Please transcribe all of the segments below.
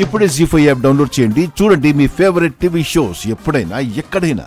ఇప్పుడే జీ5 app download చేయండి. చూడండి మీ ఫేవరెట్ టీవీ షోస్ ఎప్పుడైనా ఎక్కడైనా.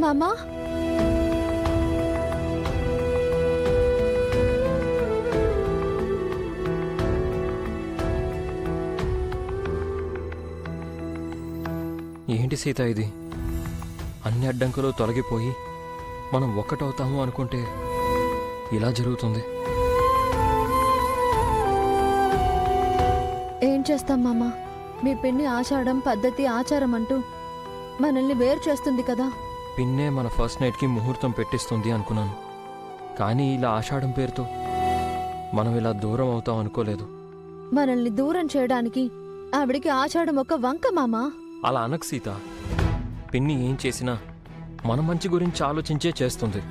మామా, ఏంటి సీత ఇది? అన్ని అడ్డంకులు తొలగిపోయి మనం ఒక్కటవుతాము అనుకుంటే ఇలా జరుగుతుంది. ఏం చేస్తాం మామా? మీ పిన్ని ఆషాఢం పద్ధతి ఆచారం అంటూ మనల్ని వేరు చేస్తుంది కదా. పిన్నే మన ఫస్ట్ నైట్కి ముహూర్తం పెట్టిస్తుంది అనుకున్నాను, కానీ ఇలా ఆషాఢం పేరుతో మనం ఇలా దూరం అవుతాం అనుకోలేదు. మనల్ని దూరం చేయడానికి ఆవిడికి ఆషాఢం ఒక వంక మామా. అలా అనకు సీత. పిన్ని ఏం చేసినా మన మంచి గురించి ఆలోచించే చేస్తుంది.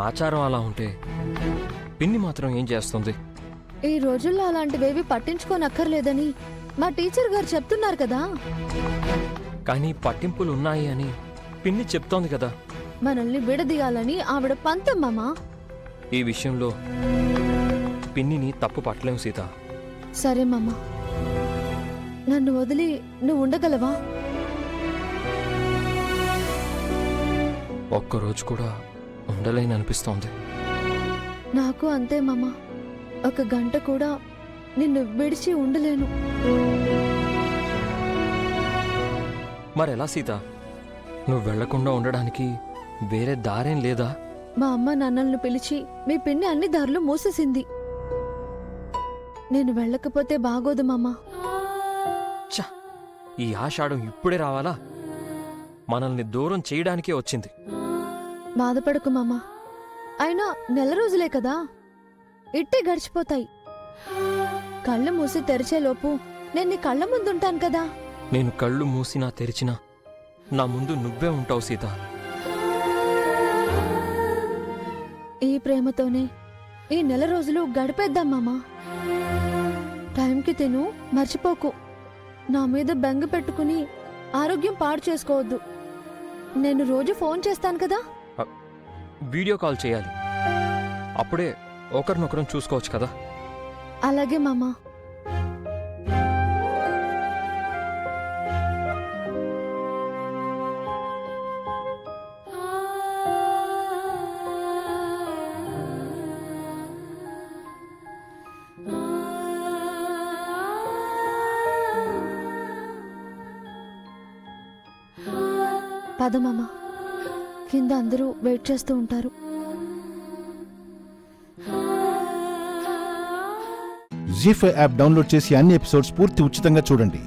ఆచారం అలా ఉంటే పిన్ని మాత్రం ఏం చేస్తుంది? ఈ రోజుల్లో అలాంటివేవి పట్టించుకోనక్కర్లేదని మా టీచర్ గారు చెప్తున్నారు కదా. కానీ పట్టింపులు ఉన్నాయి అని పిన్ని చెప్తోంది కదా. మనల్ని విడదీయాలని ఆవిడ పంతం మామా. ఈ విషయంలో పిన్నిని తప్పు పట్టలేం సీత. సరే మామా, నన్ను వదిలి నువ్వు ఉండగలవా? ఒక్కరోజు కూడా ఉండలేని అనిపిస్తోంది. నాకు అంతే మామా. ఒక గంట కూడా నిన్ను విడిచి ఉండలేను. మరెలా సీత? నువ్వు వెళ్లకుండా ఉండడానికి వేరే దారేం లేదా? మా అమ్మ నాన్నలను పిలిచి మీ పిన్ని అన్ని దారులు మూసేసింది. నేను వెళ్ళకపోతే బాగోదు మామా. ఛ, ఈ ఆషాఢం ఇప్పుడే రావాలా? మనల్ని దూరం చేయడానికే వచ్చింది. బాధపడకు మామా. అయినా నెల రోజులే కదా, ఇట్టే గడిచిపోతాయి. కళ్ళు మూసి తెరిచేలోపు నేను నీ కళ్ళ ముందుంటాను కదా. నేను కళ్ళు మూసినా తెరిచినా నా ముందు నువ్వే ఉంటావు సీత. ఈ ప్రేమతోనే ఈ నెల రోజులు గడిపేద్దాం మామా. టైంకి తిను, మర్చిపోకు. నా మీద బెంగ పెట్టుకుని ఆరోగ్యం పాడు చేసుకోవద్దు. నేను రోజు ఫోన్ చేస్తాను కదా. వీడియో కాల్ చేయాలి, అప్పుడే ఒకరినొకరం చూసుకోవచ్చు కదా. అలాగే మామా. పద మామా, కింద అందరూ వెయిట్ చేస్తూ ఉంటారు. జీ5 యాప్ డౌన్లోడ్ చేసి అన్ని ఎపిసోడ్స్ పూర్తి ఉచితంగా చూడండి.